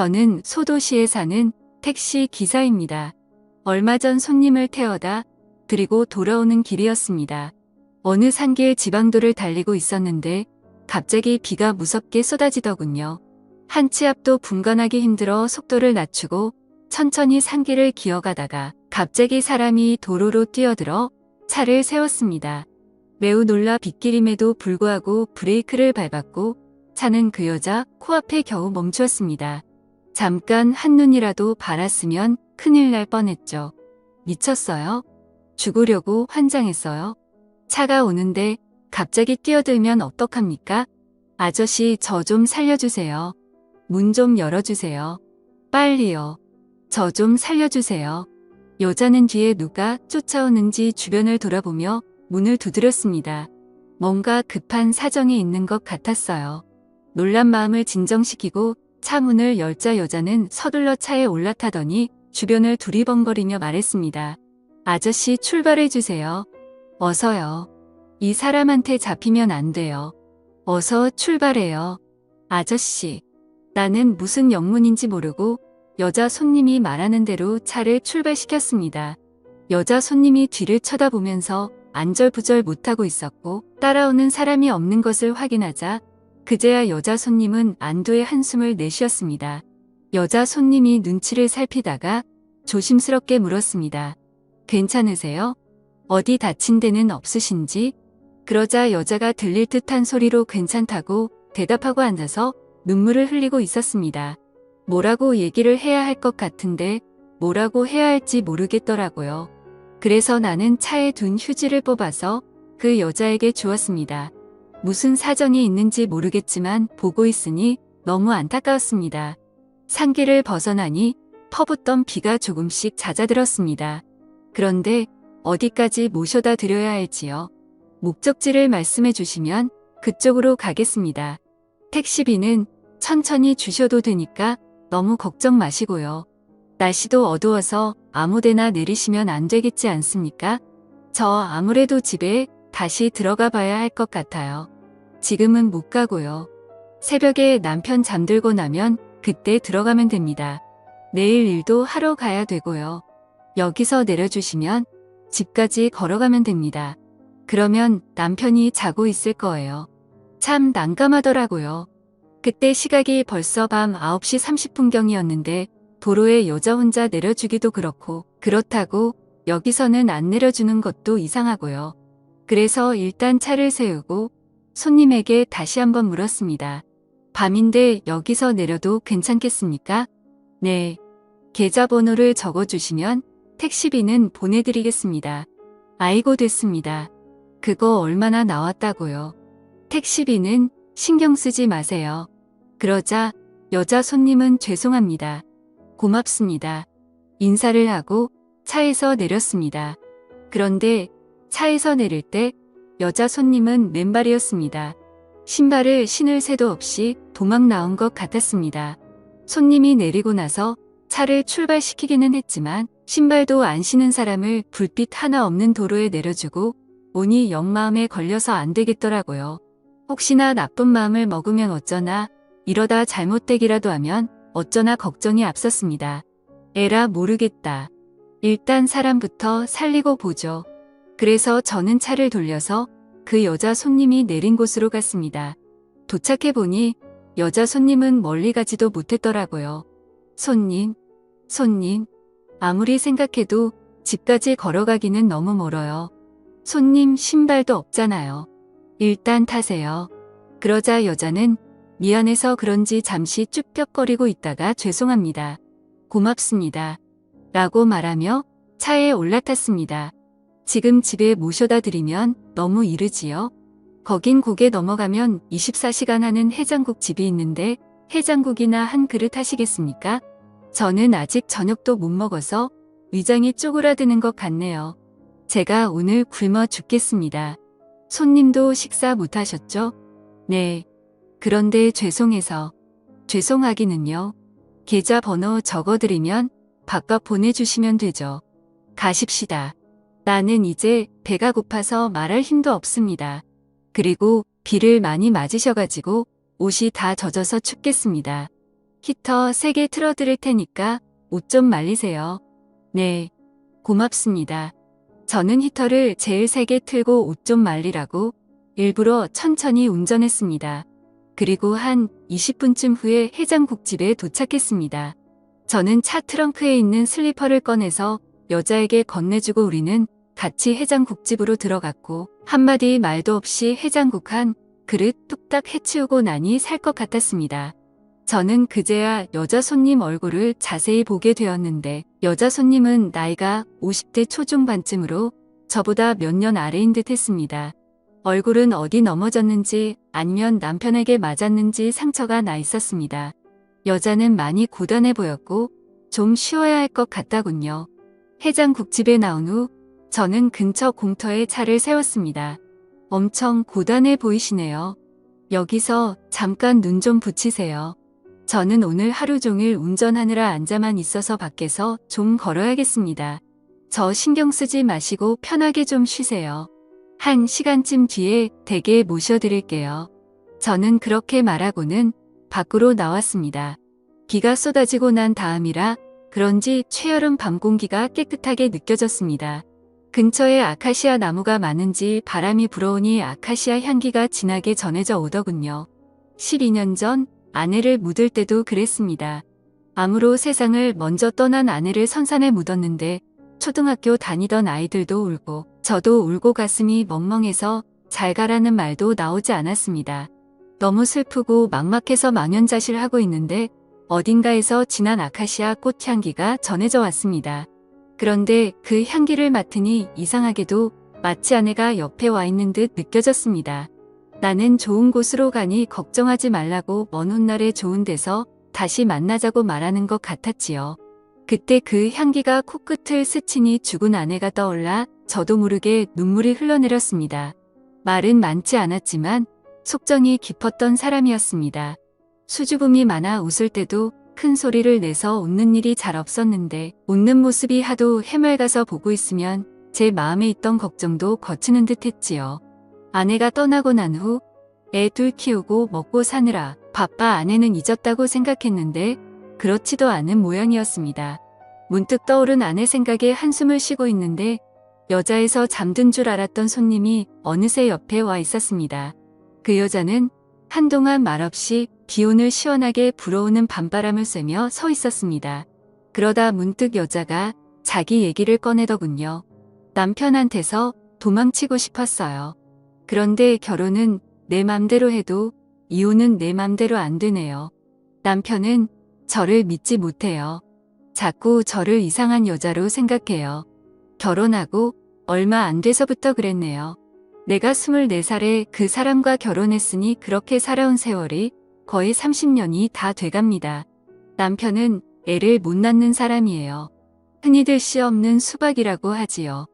저는 소도시에 사는 택시 기사입니다. 얼마 전 손님을 태워다 드리고 돌아오는 길이었습니다. 어느 산길 지방도를 달리고 있었는데 갑자기 비가 무섭게 쏟아지더군요. 한 치 앞도 분간하기 힘들어 속도를 낮추고 천천히 산길을 기어가다가 갑자기 사람이 도로로 뛰어들어 차를 세웠습니다. 매우 놀라 빗길임에도 불구하고 브레이크를 밟았고 차는 그 여자 코앞에 겨우 멈추었습니다. 잠깐 한눈이라도 바랐으면 큰일 날 뻔했죠. 미쳤어요? 죽으려고 환장했어요? 차가 오는데 갑자기 뛰어들면 어떡합니까? 아저씨 저 좀 살려주세요. 문 좀 열어주세요. 빨리요. 저 좀 살려주세요. 여자는 뒤에 누가 쫓아오는지 주변을 돌아보며 문을 두드렸습니다. 뭔가 급한 사정이 있는 것 같았어요. 놀란 마음을 진정시키고 차 문을 열자 여자는 서둘러 차에 올라타더니 주변을 두리번거리며 말했습니다. 아저씨 출발해주세요. 어서요. 이 사람한테 잡히면 안 돼요. 어서 출발해요. 아저씨. 나는 무슨 영문인지 모르고 여자 손님이 말하는 대로 차를 출발시켰습니다. 여자 손님이 뒤를 쳐다보면서 안절부절 못하고 있었고 따라오는 사람이 없는 것을 확인하자 그제야 여자 손님은 안도의 한숨을 내쉬었습니다. 여자 손님이 눈치를 살피다가 조심스럽게 물었습니다. 괜찮으세요? 어디 다친 데는 없으신지? 그러자 여자가 들릴 듯한 소리로 괜찮다고 대답하고 앉아서 눈물을 흘리고 있었습니다. 뭐라고 얘기를 해야 할 것 같은데 뭐라고 해야 할지 모르겠더라고요. 그래서 나는 차에 둔 휴지를 뽑아서 그 여자에게 주었습니다. 무슨 사정이 있는지 모르겠지만 보고 있으니 너무 안타까웠습니다. 산길을 벗어나니 퍼붓던 비가 조금씩 잦아들었습니다. 그런데 어디까지 모셔다 드려야 할지요? 목적지를 말씀해 주시면 그쪽으로 가겠습니다. 택시비는 천천히 주셔도 되니까 너무 걱정 마시고요. 날씨도 어두워서 아무데나 내리시면 안 되겠지 않습니까? 저 아무래도 집에 다시 들어가 봐야 할 것 같아요. 지금은 못 가고요. 새벽에 남편 잠들고 나면 그때 들어가면 됩니다. 내일 일도 하러 가야 되고요. 여기서 내려주시면 집까지 걸어가면 됩니다. 그러면 남편이 자고 있을 거예요. 참 난감하더라고요. 그때 시각이 벌써 밤 9시 30분경이었는데 도로에 여자 혼자 내려주기도 그렇고 그렇다고 여기서는 안 내려주는 것도 이상하고요. 그래서 일단 차를 세우고 손님에게 다시 한번 물었습니다. 밤인데 여기서 내려도 괜찮겠습니까? 네. 계좌번호를 적어주시면 택시비는 보내드리겠습니다. 아이고 됐습니다. 그거 얼마나 나왔다고요? 택시비는 신경 쓰지 마세요. 그러자 여자 손님은 죄송합니다. 고맙습니다. 인사를 하고 차에서 내렸습니다. 그런데 차에서 내릴 때 여자 손님은 맨발이었습니다. 신발을 신을 새도 없이 도망 나온 것 같았습니다. 손님이 내리고 나서 차를 출발시키기는 했지만 신발도 안 신은 사람을 불빛 하나 없는 도로에 내려주고 오니 역마음에 걸려서 안 되겠더라고요. 혹시나 나쁜 마음을 먹으면 어쩌나 이러다 잘못되기라도 하면 어쩌나 걱정이 앞섰습니다. 에라 모르겠다. 일단 사람부터 살리고 보죠. 그래서 저는 차를 돌려서 그 여자 손님이 내린 곳으로 갔습니다. 도착해보니 여자 손님은 멀리 가지도 못했더라고요. 손님. 아무리 생각해도 집까지 걸어가기는 너무 멀어요. 손님 신발도 없잖아요. 일단 타세요. 그러자 여자는 미안해서 그런지 잠시 쭈뼛거리고 있다가 죄송합니다. 고맙습니다. 라고 말하며 차에 올라탔습니다. 지금 집에 모셔다 드리면 너무 이르지요? 거긴 고개 넘어가면 24시간 하는 해장국 집이 있는데 해장국이나 한 그릇 하시겠습니까? 저는 아직 저녁도 못 먹어서 위장이 쪼그라드는 것 같네요. 제가 오늘 굶어 죽겠습니다. 손님도 식사 못 하셨죠? 네. 그런데 죄송해서. 죄송하기는요. 계좌번호 적어드리면 바꿔 보내주시면 되죠. 가십시다. 나는 이제 배가 고파서 말할 힘도 없습니다. 그리고 비를 많이 맞으셔가지고 옷이 다 젖어서 춥겠습니다. 히터 세게 틀어드릴 테니까 옷 좀 말리세요. 네, 고맙습니다. 저는 히터를 제일 세게 틀고 옷 좀 말리라고 일부러 천천히 운전했습니다. 그리고 한 20분쯤 후에 해장국집에 도착했습니다. 저는 차 트렁크에 있는 슬리퍼를 꺼내서 여자에게 건네주고 우리는 같이 해장국집으로 들어갔고 한마디 말도 없이 해장국 한 그릇 뚝딱 해치우고 나니 살 것 같았습니다. 저는 그제야 여자 손님 얼굴을 자세히 보게 되었는데 여자 손님은 나이가 50대 초중반쯤으로 저보다 몇 년 아래인 듯 했습니다. 얼굴은 어디 넘어졌는지 아니면 남편에게 맞았는지 상처가 나 있었습니다. 여자는 많이 고단해 보였고 좀 쉬어야 할 것 같다군요. 해장국집에 나온 후 저는 근처 공터에 차를 세웠습니다. 엄청 고단해 보이시네요. 여기서 잠깐 눈 좀 붙이세요. 저는 오늘 하루 종일 운전하느라 앉아만 있어서 밖에서 좀 걸어야겠습니다. 저 신경 쓰지 마시고 편하게 좀 쉬세요. 1시간쯤 뒤에 댁에 모셔드릴게요. 저는 그렇게 말하고는 밖으로 나왔습니다. 비가 쏟아지고 난 다음이라 그런지 최여름 밤 공기가 깨끗하게 느껴졌습니다. 근처에 아카시아 나무가 많은지 바람이 불어오니 아카시아 향기가 진하게 전해져 오더군요. 12년 전 아내를 묻을 때도 그랬습니다. 암으로 세상을 먼저 떠난 아내를 선산에 묻었는데 초등학교 다니던 아이들도 울고 저도 울고 가슴이 멍멍해서 잘 가라는 말도 나오지 않았습니다. 너무 슬프고 막막해서 망연자실하고 있는데 어딘가에서 진한 아카시아 꽃향기가 전해져 왔습니다. 그런데 그 향기를 맡으니 이상하게도 마치 아내가 옆에 와 있는 듯 느껴졌습니다. 나는 좋은 곳으로 가니 걱정하지 말라고 먼 훗날에 좋은 데서 다시 만나자고 말하는 것 같았지요. 그때 그 향기가 코끝을 스치니 죽은 아내가 떠올라 저도 모르게 눈물이 흘러내렸습니다. 말은 많지 않았지만 속정이 깊었던 사람이었습니다. 수줍음이 많아 웃을 때도 큰 소리를 내서 웃는 일이 잘 없었는데 웃는 모습이 하도 해맑아서 보고 있으면 제 마음에 있던 걱정도 거치는 듯 했지요. 아내가 떠나고 난 후 애 둘 키우고 먹고 사느라 바빠 아내는 잊었다고 생각했는데 그렇지도 않은 모양이었습니다. 문득 떠오른 아내 생각에 한숨을 쉬고 있는데 여자에서 잠든 줄 알았던 손님이 어느새 옆에 와 있었습니다. 그 여자는 한동안 말없이 기온을 시원하게 불어오는 밤바람을 쐬며 서 있었습니다. 그러다 문득 여자가 자기 얘기를 꺼내더군요. 남편한테서 도망치고 싶었어요. 그런데 결혼은 내 맘대로 해도 이혼은 내 맘대로 안 되네요. 남편은 저를 믿지 못해요. 자꾸 저를 이상한 여자로 생각해요. 결혼하고 얼마 안 돼서부터 그랬네요. 내가 24살에 그 사람과 결혼했으니 그렇게 살아온 세월이 거의 30년이 다 돼갑니다. 남편은 애를 못 낳는 사람이에요. 흔히들 씨 없는 수박이라고 하지요.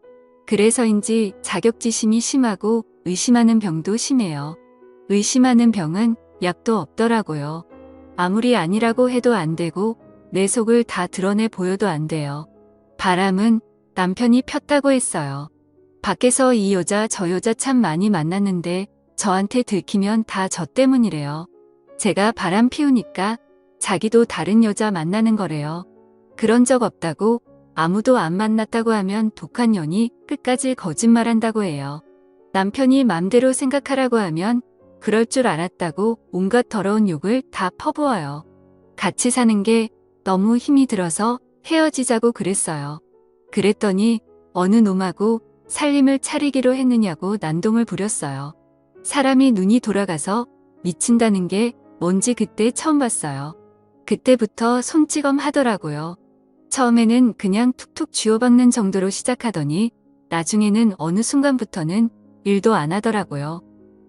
그래서인지 자격지심이 심하고 의심하는 병도 심해요. 의심하는 병은 약도 없더라고요. 아무리 아니라고 해도 안 되고 내 속을 다 드러내 보여도 안 돼요. 바람은 남편이 폈다고 했어요. 밖에서 이 여자 저 여자 참 많이 만났는데 저한테 들키면 다 저 때문이래요. 제가 바람 피우니까 자기도 다른 여자 만나는 거래요. 그런 적 없다고 아무도 안 만났다고 하면 독한 년이 끝까지 거짓말한다고 해요. 남편이 맘대로 생각하라고 하면 그럴 줄 알았다고 온갖 더러운 욕을 다 퍼부어요. 같이 사는 게 너무 힘이 들어서 헤어지자고 그랬어요. 그랬더니 어느 놈하고 살림을 차리기로 했느냐고 난동을 부렸어요. 사람이 눈이 돌아가서 미친다는 게 뭔지 그때 처음 봤어요. 그때부터 손찌검 하더라고요. 처음에는 그냥 툭툭 쥐어박는 정도로 시작하더니 나중에는 어느 순간부터는 일도 안 하더라고요.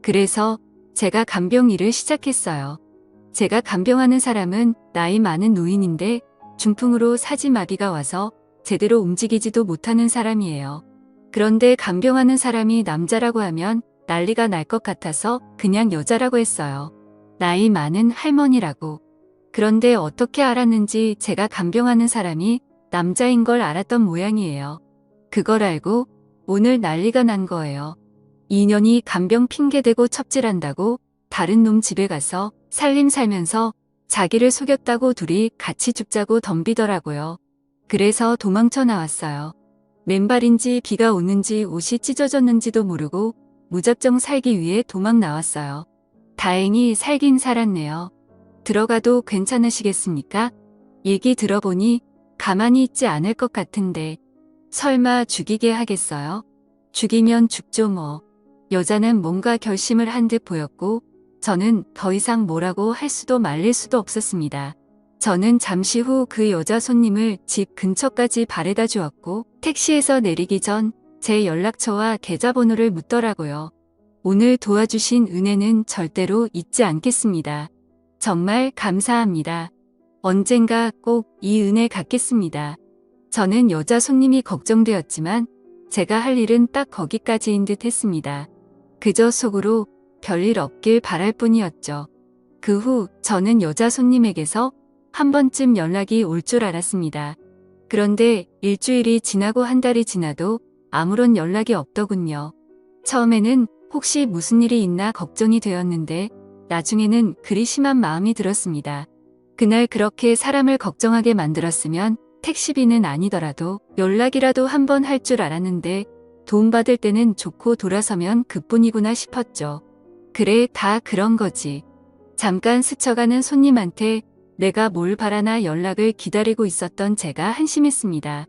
그래서 제가 간병 일을 시작했어요. 제가 간병하는 사람은 나이 많은 노인인데 중풍으로 사지마비가 와서 제대로 움직이지도 못하는 사람이에요. 그런데 간병하는 사람이 남자라고 하면 난리가 날 것 같아서 그냥 여자라고 했어요. 나이 많은 할머니라고. 그런데 어떻게 알았는지 제가 간병하는 사람이 남자인 걸 알았던 모양이에요. 그걸 알고 오늘 난리가 난 거예요. 2년이 간병 핑계대고 첩질한다고 다른 놈 집에 가서 살림 살면서 자기를 속였다고 둘이 같이 죽자고 덤비더라고요. 그래서 도망쳐 나왔어요. 맨발인지 비가 오는지 옷이 찢어졌는지도 모르고 무작정 살기 위해 도망 나왔어요. 다행히 살긴 살았네요. 들어가도 괜찮으시겠습니까? 얘기 들어보니 가만히 있지 않을 것 같은데 설마 죽이게 하겠어요? 죽이면 죽죠 뭐. 여자는 뭔가 결심을 한 듯 보였고 저는 더 이상 뭐라고 할 수도 말릴 수도 없었습니다. 저는 잠시 후 그 여자 손님을 집 근처까지 바래다 주었고 택시에서 내리기 전 제 연락처와 계좌번호를 묻더라고요. 오늘 도와주신 은혜는 절대로 잊지 않겠습니다. 정말 감사합니다. 언젠가 꼭 이 은혜 갚겠습니다. 저는 여자 손님이 걱정되었지만 제가 할 일은 딱 거기까지인 듯 했습니다. 그저 속으로 별일 없길 바랄 뿐이었죠. 그 후 저는 여자 손님에게서 한 번쯤 연락이 올 줄 알았습니다. 그런데 일주일이 지나고 한 달이 지나도 아무런 연락이 없더군요. 처음에는 혹시 무슨 일이 있나 걱정이 되었는데 나중에는 그리 심한 마음이 들었습니다. 그날 그렇게 사람을 걱정하게 만들었으면 택시비는 아니더라도 연락이라도 한 번 할 줄 알았는데 도움받을 때는 좋고 돌아서면 그뿐이구나 싶었죠. 그래, 다 그런 거지. 잠깐 스쳐가는 손님한테 내가 뭘 바라나 연락을 기다리고 있었던 제가 한심했습니다.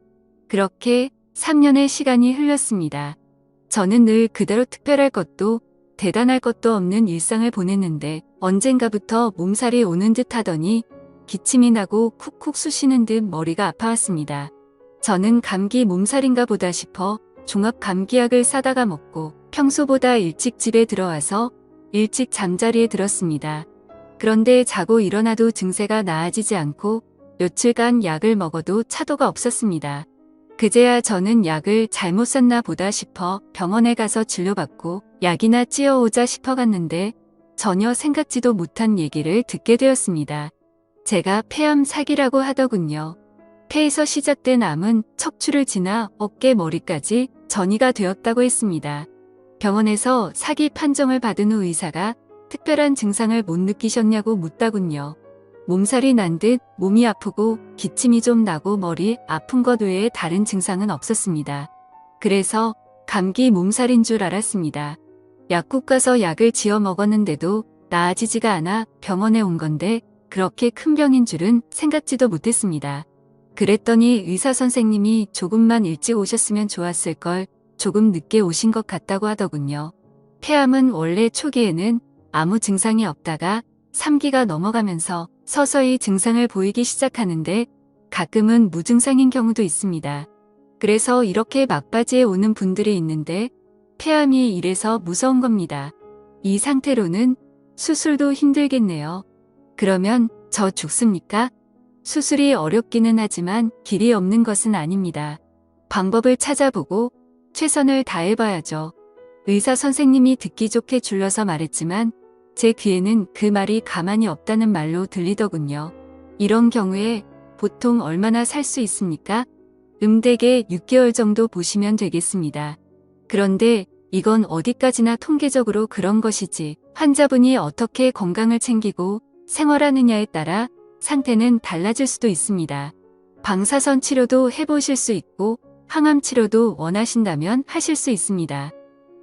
그렇게 3년의 시간이 흘렀습니다. 저는 늘 그대로 특별할 것도 대단할 것도 없는 일상을 보냈는데 언젠가부터 몸살이 오는 듯 하더니 기침이 나고 쿡쿡 쑤시는 듯 머리가 아파왔습니다. 저는 감기 몸살인가 보다 싶어 종합 감기약을 사다가 먹고 평소보다 일찍 집에 들어와서 일찍 잠자리에 들었습니다. 그런데 자고 일어나도 증세가 나아지지 않고 며칠간 약을 먹어도 차도가 없었습니다. 그제야 저는 약을 잘못 샀나 보다 싶어 병원에 가서 진료받고 약이나 찌어오자 싶어 갔는데 전혀 생각지도 못한 얘기를 듣게 되었습니다. 제가 폐암 사기라고 하더군요. 폐에서 시작된 암은 척추를 지나 어깨 머리까지 전이가 되었다고 했습니다. 병원에서 사기 판정을 받은 후 의사가 특별한 증상을 못 느끼셨냐고 묻더군요. 몸살이 난 듯 몸이 아프고 기침이 좀 나고 머리 아픈 것 외에 다른 증상은 없었습니다. 그래서 감기 몸살인 줄 알았습니다. 약국 가서 약을 지어 먹었는데도 나아지지가 않아 병원에 온 건데 그렇게 큰 병인 줄은 생각지도 못했습니다. 그랬더니 의사 선생님이 조금만 일찍 오셨으면 좋았을 걸 조금 늦게 오신 것 같다고 하더군요. 폐암은 원래 초기에는 아무 증상이 없다가 3기가 넘어가면서 서서히 증상을 보이기 시작하는데 가끔은 무증상인 경우도 있습니다. 그래서 이렇게 막바지에 오는 분들이 있는데 폐암이 이래서 무서운 겁니다. 이 상태로는 수술도 힘들겠네요. 그러면 저 죽습니까? 수술이 어렵기는 하지만 길이 없는 것은 아닙니다. 방법을 찾아보고 최선을 다해봐야죠. 의사 선생님이 듣기 좋게 줄여서 말했지만 제 귀에는 그 말이 가만히 없다는 말로 들리더군요. 이런 경우에 보통 얼마나 살 수 있습니까? 대개 6개월 정도 보시면 되겠습니다. 그런데 이건 어디까지나 통계적으로 그런 것이지 환자분이 어떻게 건강을 챙기고 생활하느냐에 따라 상태는 달라질 수도 있습니다. 방사선 치료도 해보실 수 있고 항암 치료도 원하신다면 하실 수 있습니다.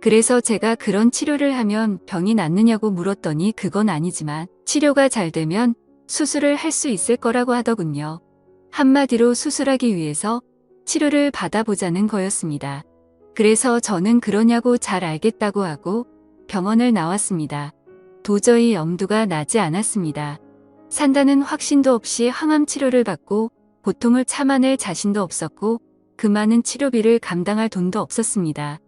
그래서 제가 그런 치료를 하면 병이 낫느냐고 물었더니 그건 아니지만 치료가 잘 되면 수술을 할 수 있을 거라고 하더군요. 한마디로 수술하기 위해서 치료를 받아보자는 거였습니다. 그래서 저는 그러냐고 잘 알겠다고 하고 병원을 나왔습니다. 도저히 엄두가 나지 않았습니다. 산다는 확신도 없이 항암 치료를 받고 고통을 참아낼 자신도 없었고 그 많은 치료비를 감당할 돈도 없었습니다.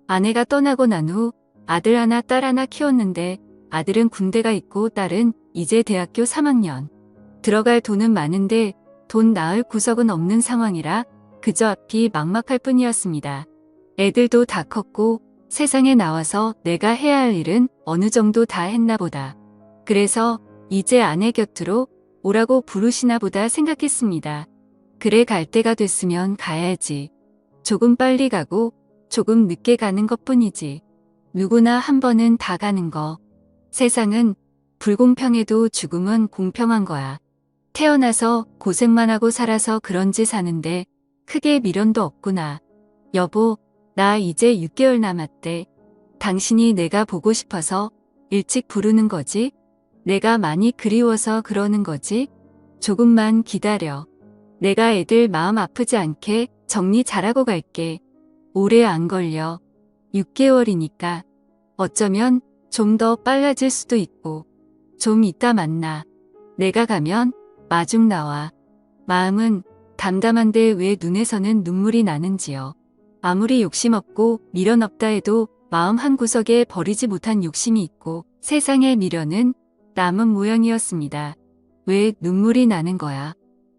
아내가 떠나고 난 후 아들 하나 딸 하나 키웠는데 아들은 군대가 있고 딸은 이제 대학교 3학년. 들어갈 돈은 많은데 돈 낳을 구석은 없는 상황이라 그저 앞이 막막할 뿐이었습니다. 애들도 다 컸고 세상에 나와서 내가 해야 할 일은 어느 정도 다 했나 보다. 그래서 이제 아내 곁으로 오라고 부르시나 보다 생각했습니다. 그래, 갈 때가 됐으면 가야지. 조금 빨리 가고 조금 늦게 가는 것뿐이지. 누구나 한 번은 다 가는 거. 세상은 불공평해도 죽음은 공평한 거야. 태어나서 고생만 하고 살아서 그런지 사는데 크게 미련도 없구나. 여보, 나 이제 6개월 남았대. 당신이 내가 보고 싶어서 일찍 부르는 거지? 내가 많이 그리워서 그러는 거지? 조금만 기다려. 내가 애들 마음 아프지 않게 정리 잘하고 갈게. 오래 안 걸려. 6개월이니까. 어쩌면 좀 더 빨라질 수도 있고. 좀 이따 만나. 내가 가면 마중 나와. 마음은 담담한데 왜 눈에서는 눈물이 나는지요. 아무리 욕심 없고 미련 없다 해도 마음 한구석에 버리지 못한 욕심이 있고 세상의 미련은 남은 모양이었습니다. 왜 눈물이 나는 거야?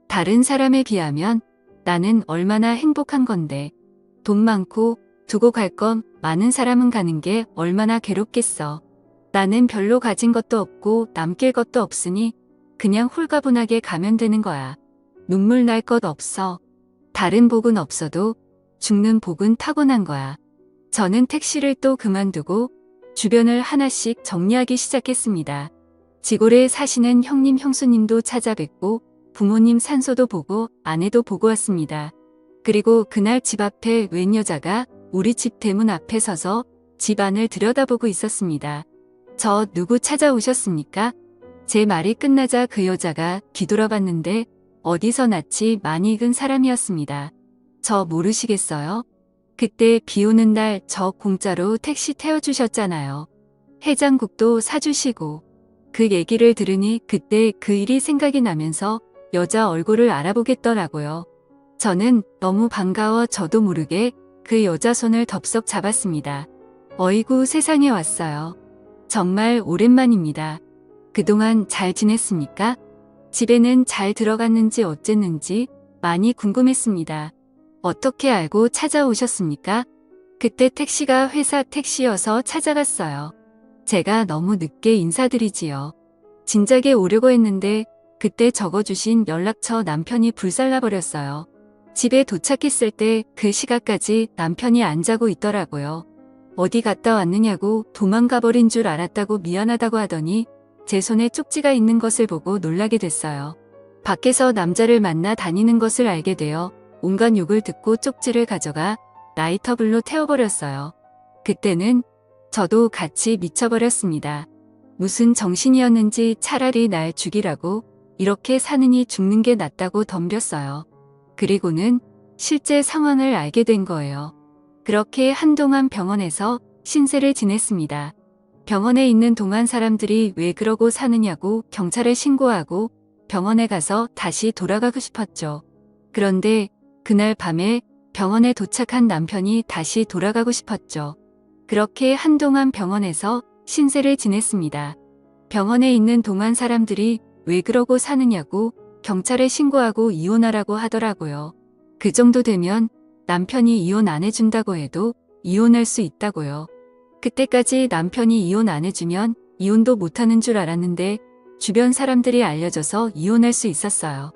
다른 사람에 비하면 나는 얼마나 행복한 건데. 돈 많고 두고 갈 건 많은 사람은 가는 게 얼마나 괴롭겠어. 나는 별로 가진 것도 없고 남길 것도 없으니 그냥 홀가분하게 가면 되는 거야. 눈물 날 것 없어. 다른 복은 없어도 죽는 복은 타고난 거야. 저는 택시를 또 그만두고 주변을 하나씩 정리하기 시작했습니다. 지골에 사시는 형님 형수님도 찾아뵙고 부모님 산소도 보고 아내도 보고 왔습니다. 그리고 그날 집 앞에 웬 여자가 우리 집 대문 앞에 서서 집 안을 들여다보고 있었습니다. 저 누구 찾아오셨습니까? 제 말이 끝나자 그 여자가 뒤돌아봤는데 어디서 낯이 많이 익은 사람이었습니다. 저 모르시겠어요? 그때 비 오는 날 저 공짜로 택시 태워주셨잖아요. 해장국도 사주시고. 그 얘기를 들으니 그때 그 일이 생각이 나면서 여자 얼굴을 알아보겠더라고요. 저는 너무 반가워 저도 모르게 그 여자 손을 덥석 잡았습니다. 어이구 세상에 왔어요. 정말 오랜만입니다. 그동안 잘 지냈습니까? 집에는 잘 들어갔는지 어쨌는지 많이 궁금했습니다. 어떻게 알고 찾아오셨습니까? 그때 택시가 회사 택시여서 찾아갔어요. 제가 너무 늦게 인사드리지요. 진작에 오려고 했는데 그때 적어주신 연락처 남편이 불살라버렸어요. 집에 도착했을 때 그 시각까지 남편이 안 자고 있더라고요. 어디 갔다 왔느냐고 도망가버린 줄 알았다고 미안하다고 하더니 제 손에 쪽지가 있는 것을 보고 놀라게 됐어요. 밖에서 남자를 만나 다니는 것을 알게 되어 온갖 욕을 듣고 쪽지를 가져가 라이터불로 태워버렸어요. 그때는 저도 같이 미쳐버렸습니다. 무슨 정신이었는지 차라리 날 죽이라고 이렇게 사느니 죽는 게 낫다고 덤볐어요. 그리고는 실제 상황을 알게 된 거예요. 그렇게 한동안 병원에서 신세를 지냈습니다. 병원에 있는 동안 사람들이 왜 그러고 사느냐고 경찰에 신고하고 병원에 가서 다시 돌아가고 싶었죠. 그런데 그날 밤에 병원에 도착한 남편이 다시 돌아가고 싶었죠. 그렇게 한동안 병원에서 신세를 지냈습니다. 병원에 있는 동안 사람들이 왜 그러고 사느냐고 경찰에 신고하고 이혼하라고 하더라고요. 그 정도 되면 남편이 이혼 안 해준다고 해도 이혼할 수 있다고요. 그때까지 남편이 이혼 안 해주면 이혼도 못하는 줄 알았는데 주변 사람들이 알려줘서 이혼할 수 있었어요.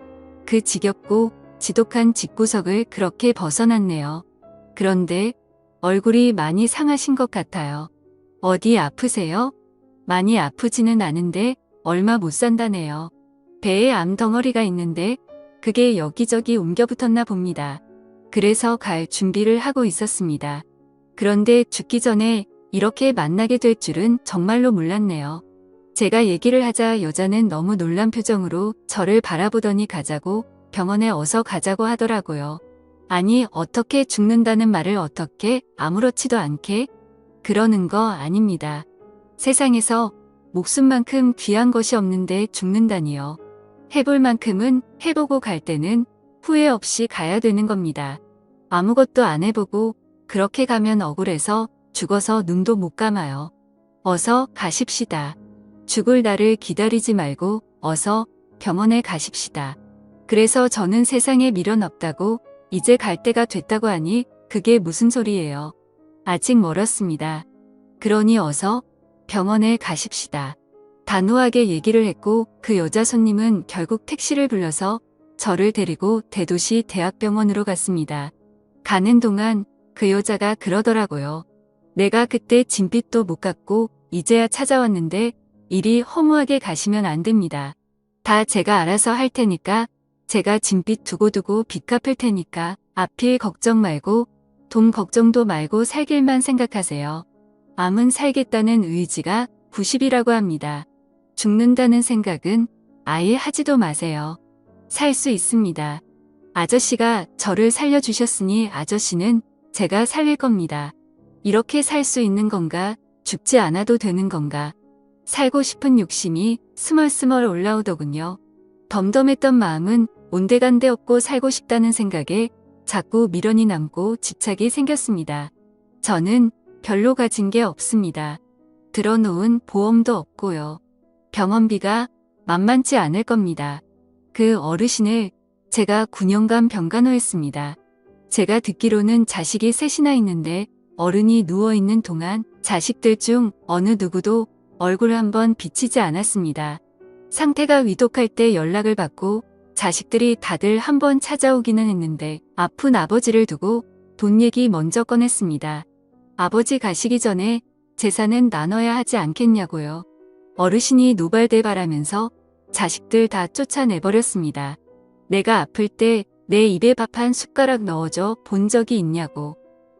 그 지겹고 지독한 집구석을 그렇게 벗어났네요. 그런데 얼굴이 많이 상하신 것 같아요. 어디 아프세요? 많이 아프지는 않은데 얼마 못 산다네요. 배에 암덩어리가 있는데 그게 여기저기 옮겨 붙었나 봅니다. 그래서 갈 준비를 하고 있었습니다. 그런데 죽기 전에 이렇게 만나게 될 줄은 정말로 몰랐네요. 제가 얘기를 하자 여자는 너무 놀란 표정으로 저를 바라보더니 가자고 병원에 어서 가자고 하더라고요. 아니 어떻게 죽는다는 말을 어떻게 아무렇지도 않게 그러는 거 아닙니다. 세상에서 목숨만큼 귀한 것이 없는데 죽는다니요. 해볼 만큼은 해보고 갈 때는 후회 없이 가야 되는 겁니다. 아무것도 안 해보고 그렇게 가면 억울해서 죽어서 눈도 못 감아요. 어서 가십시다. 죽을 날을 기다리지 말고 어서 병원에 가십시다. 그래서 저는 세상에 미련 없다고 이제 갈 때가 됐다고 하니 그게 무슨 소리예요. 아직 멀었습니다. 그러니 어서 병원에 가십시다. 단호하게 얘기를 했고 그 여자 손님은 결국 택시를 불러서 저를 데리고 대도시 대학병원으로 갔습니다. 가는 동안 그 여자가 그러더라고요. 내가 그때 진빚도 못 갚고 이제야 찾아왔는데 이리 허무하게 가시면 안 됩니다. 다 제가 알아서 할 테니까, 제가 진빚 두고두고 빚 갚을 테니까 앞일 걱정 말고 돈 걱정도 말고 살 길만 생각하세요. 암은 살겠다는 의지가 90이라고 합니다. 죽는다는 생각은 아예 하지도 마세요. 살 수 있습니다. 아저씨가 저를 살려주셨으니 아저씨는 제가 살릴 겁니다. 이렇게 살 수 있는 건가? 죽지 않아도 되는 건가? 살고 싶은 욕심이 스멀스멀 올라오더군요. 덤덤했던 마음은 온데간데 없고 살고 싶다는 생각에 자꾸 미련이 남고 집착이 생겼습니다. 저는 별로 가진 게 없습니다. 들어놓은 보험도 없고요. 병원비가 만만치 않을 겁니다. 그 어르신을 제가 9년간 병간호했습니다. 제가 듣기로는 자식이 셋이나 있는데 어른이 누워있는 동안 자식들 중 어느 누구도 얼굴을 한번 비치지 않았습니다. 상태가 위독할 때 연락을 받고 자식들이 다들 한번 찾아오기는 했는데 아픈 아버지를 두고 돈 얘기 먼저 꺼냈습니다. 아버지 가시기 전에 재산은 나눠야 하지 않겠냐고요. 어르신이 노발대발하면서 자식들 다 쫓아내버렸습니다. 내가 아플 때 내 입에 밥 한 숟가락 넣어줘 본 적이 있냐고.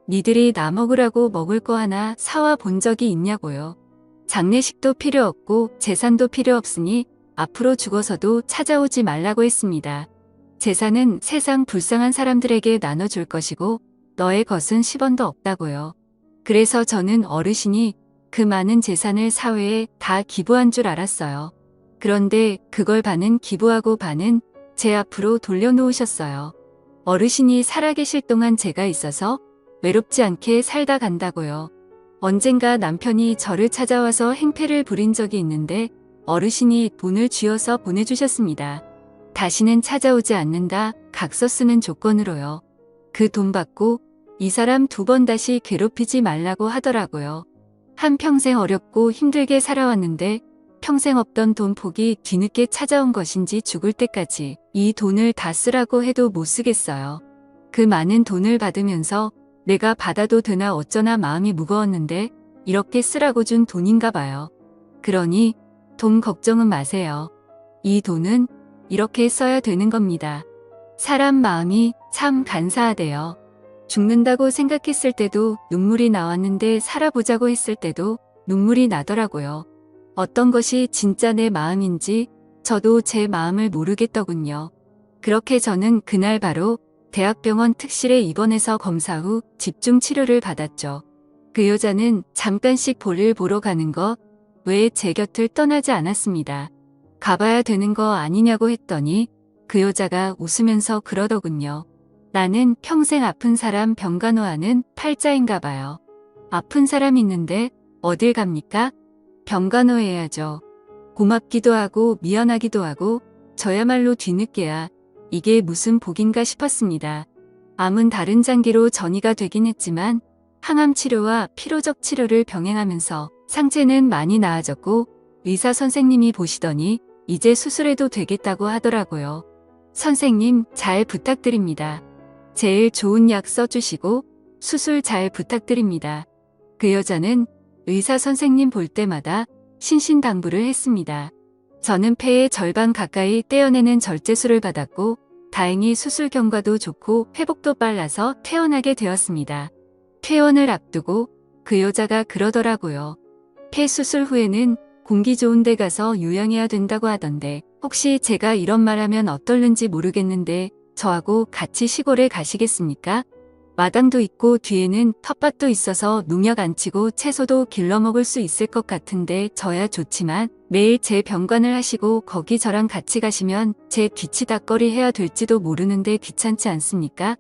니들이 나 먹으라고 먹을 거 하나 사와 본 적이 있냐고요. 장례식도 필요 없고 재산도 필요 없으니 앞으로 죽어서도 찾아오지 말라고 했습니다. 재산은 세상 불쌍한 사람들에게 나눠줄 것이고 너의 것은 10원도 없다고요. 그래서 저는 어르신이 그 많은 재산을 사회에 다 기부한 줄 알았어요. 그런데 그걸 반은 기부하고 반은 제 앞으로 돌려놓으셨어요. 어르신이 살아계실 동안 제가 있어서 외롭지 않게 살다 간다고요. 언젠가 남편이 저를 찾아와서 행패를 부린 적이 있는데 어르신이 돈을 쥐어서 보내주셨습니다. 다시는 찾아오지 않는다 각서 쓰는 조건으로요. 그 돈 받고 이 사람 2번 다시 괴롭히지 말라고 하더라고요. 한평생 어렵고 힘들게 살아왔는데 평생 없던 돈 폭이 뒤늦게 찾아온 것인지 죽을 때까지 이 돈을 다 쓰라고 해도 못 쓰겠어요. 그 많은 돈을 받으면서 내가 받아도 되나 어쩌나 마음이 무거웠는데 이렇게 쓰라고 준 돈인가 봐요. 그러니 돈 걱정은 마세요. 이 돈은 이렇게 써야 되는 겁니다. 사람 마음이 참 간사하대요. 죽는다고 생각했을 때도 눈물이 나왔는데 살아보자고 했을 때도 눈물이 나더라고요. 어떤 것이 진짜 내 마음인지 저도 제 마음을 모르겠더군요. 그렇게 저는 그날 바로 대학병원 특실에 입원해서 검사 후 집중 치료를 받았죠. 그 여자는 잠깐씩 볼일 보러 가는 것 외에 제 곁을 떠나지 않았습니다. 가봐야 되는 거 아니냐고 했더니 그 여자가 웃으면서 그러더군요. 나는 평생 아픈 사람 병간호하는 팔자인가 봐요. 아픈 사람 있는데 어딜 갑니까? 병간호해야죠. 고맙기도 하고 미안하기도 하고 저야말로 뒤늦게야 이게 무슨 복인가 싶었습니다. 암은 다른 장기로 전이가 되긴 했지만 항암 치료와 피로적 치료를 병행하면서 상태는 많이 나아졌고 의사 선생님이 보시더니 이제 수술해도 되겠다고 하더라고요. 선생님 잘 부탁드립니다. 제일 좋은 약 써주시고 수술 잘 부탁드립니다. 그 여자는 의사 선생님 볼 때마다 신신당부를 했습니다. 저는 폐의 절반 가까이 떼어내는 절제술을 받았고 다행히 수술 경과도 좋고 회복도 빨라서 퇴원하게 되었습니다. 퇴원을 앞두고 그 여자가 그러더라고요. 폐 수술 후에는 공기 좋은 데 가서 요양해야 된다고 하던데 혹시 제가 이런 말하면 어떨는지 모르겠는데 저하고 같이 시골에 가시겠습니까? 마당도 있고 뒤에는 텃밭도 있어서 농약 안 치고 채소도 길러 먹을 수 있을 것 같은데 저야 좋지만 매일 제 병관을 하시고 거기 저랑 같이 가시면 제 뒤치다꺼리 해야 될지도 모르는데 귀찮지 않습니까?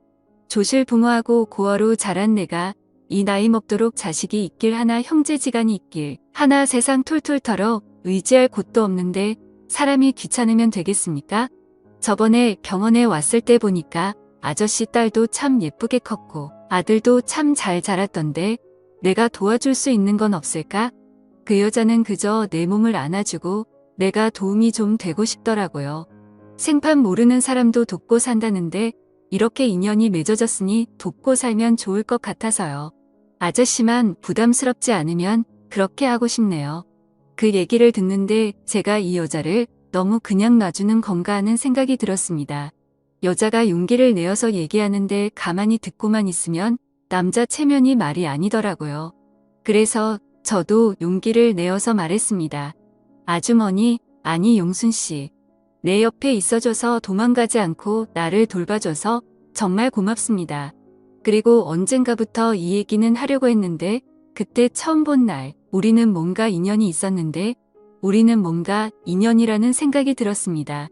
조실 부모하고 고아로 자란 내가 이 나이 먹도록 자식이 있길 하나 형제지간이 있길 하나 세상 툴툴 털어 의지할 곳도 없는데 사람이 귀찮으면 되겠습니까? 저번에 병원에 왔을 때 보니까 아저씨 딸도 참 예쁘게 컸고 아들도 참 잘 자랐던데 내가 도와줄 수 있는 건 없을까? 그 여자는 그저 내 몸을 안아주고 내가 도움이 좀 되고 싶더라고요. 생판 모르는 사람도 돕고 산다는데 이렇게 인연이 맺어졌으니 돕고 살면 좋을 것 같아서요. 아저씨만 부담스럽지 않으면 그렇게 하고 싶네요. 그 얘기를 듣는데 제가 이 여자를 너무 그냥 놔주는 건가 하는 생각이 들었습니다. 여자가 용기를 내어서 얘기하는데 가만히 듣고만 있으면 남자 체면이 말이 아니더라고요. 그래서 저도 용기를 내어서 말했습니다. 아주머니, 아니 용순 씨. 내 옆에 있어줘서 도망가지 않고 나를 돌봐줘서 정말 고맙습니다. 그리고 언젠가부터 이 얘기는 하려고 했는데 그때 처음 본 날 우리는 뭔가 인연이 있었는데 우리는 뭔가 인연이라는 생각이 들었습니다.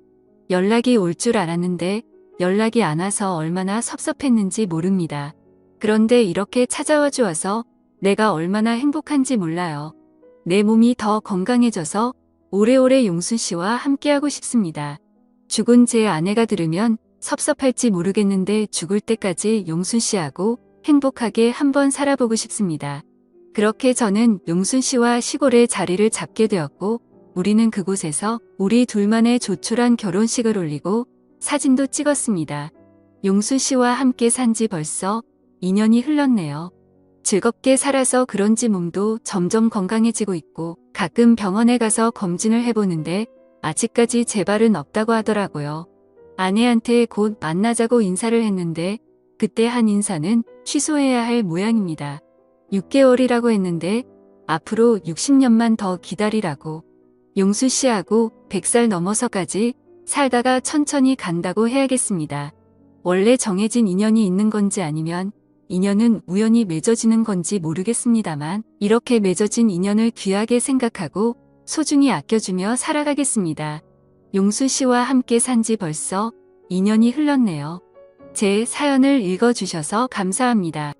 연락이 올 줄 알았는데 연락이 안 와서 얼마나 섭섭했는지 모릅니다. 그런데 이렇게 찾아와 주어서 내가 얼마나 행복한지 몰라요. 내 몸이 더 건강해져서 오래오래 용순 씨와 함께하고 싶습니다. 죽은 제 아내가 들으면 섭섭할지 모르겠는데 죽을 때까지 용순 씨하고 행복하게 한번 살아보고 싶습니다. 그렇게 저는 용순 씨와 시골에 자리를 잡게 되었고 우리는 그곳에서 우리 둘만의 조촐한 결혼식을 올리고 사진도 찍었습니다. 용순 씨와 함께 산 지 벌써 2년이 흘렀네요. 즐겁게 살아서 그런지 몸도 점점 건강해지고 있고 가끔 병원에 가서 검진을 해보는데 아직까지 재발은 없다고 하더라고요. 아내한테 곧 만나자고 인사를 했는데 그때 한 인사는 취소해야 할 모양입니다. 6개월이라고 했는데 앞으로 60년만 더 기다리라고. 용순 씨하고 100살 넘어서까지 살다가 천천히 간다고 해야겠습니다. 원래 정해진 인연이 있는 건지 아니면 인연은 우연히 맺어지는 건지 모르겠습니다만 이렇게 맺어진 인연을 귀하게 생각하고 소중히 아껴주며 살아가겠습니다. 용순 씨와 함께 산 지 벌써 2년이 흘렀네요. 제 사연을 읽어주셔서 감사합니다.